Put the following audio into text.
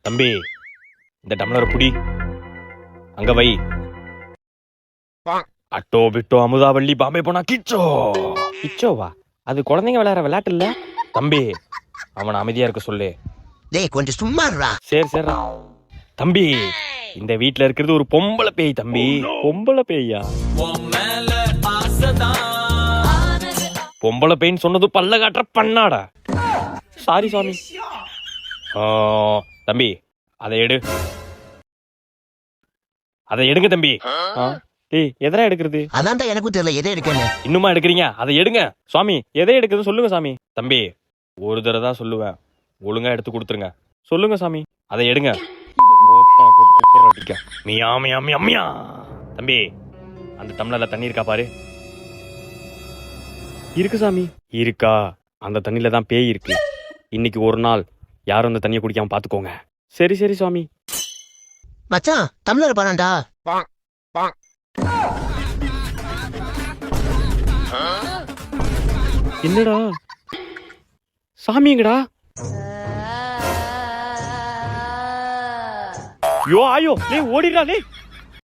தம்பி இந்த டம்ளர் புடி, அங்க வை. அட்டோ பிட்டோ அமுதாவள்ளி பாம்பே போனா கிச்சோ. கிச்சோவா? அது குழந்தைங்க விளையாடுற விளையாட்டு இல்ல தம்பி. அவன் அமைதியா இருக்க சொல்லு. டேய் கொஞ்சம் சும்மா இருடா. சரி சரி தம்பி, இந்த வீட்ல இருக்கிறது ஒரு பொம்பளை பேய் தம்பி. பொம்பளை பேயா? பொம்பளை பேய்ன்னு சொன்னது பல்ல காட்டுற பண்ணாடா. சாரி சாமி. தம்பி அதை எடு, அதை எடுங்க தம்பி. ஏய் எதனா எடுக்கிறது? அதான்டா எனக்கும் தெரியல எதை எடுக்கன்னு. இன்னுமா எடுக்கிறீங்க? அதை எடுங்க சுவாமி. எதை எடுக்குது சொல்லுங்க சாமி. தம்பி ஒரு தடவை தான் சொல்லுவேன், ஒழுங்கா எடுத்து கொடுத்துருங்க. சொல்லுங்க சாமி, அதை எடுங்க. மியா மியா மியா மியா. தம்பி அந்த டம்ளர்ல தண்ணி இருக்கா பாரு. இருக்கு சாமி. இருக்கா? அந்த தண்ணியில தான் பேய் இருக்கு. இன்னைக்கு ஒரு நாள் யாரும் அந்த தண்ணியை குடிக்காம பாத்துக்கோங்க. சரி சரி சுவாமி. மச்சான் தமிழர் பாடாண்டா. என்னடா சாமிங்கடா? யோ ஆயோ, லே ஓடிடா லே.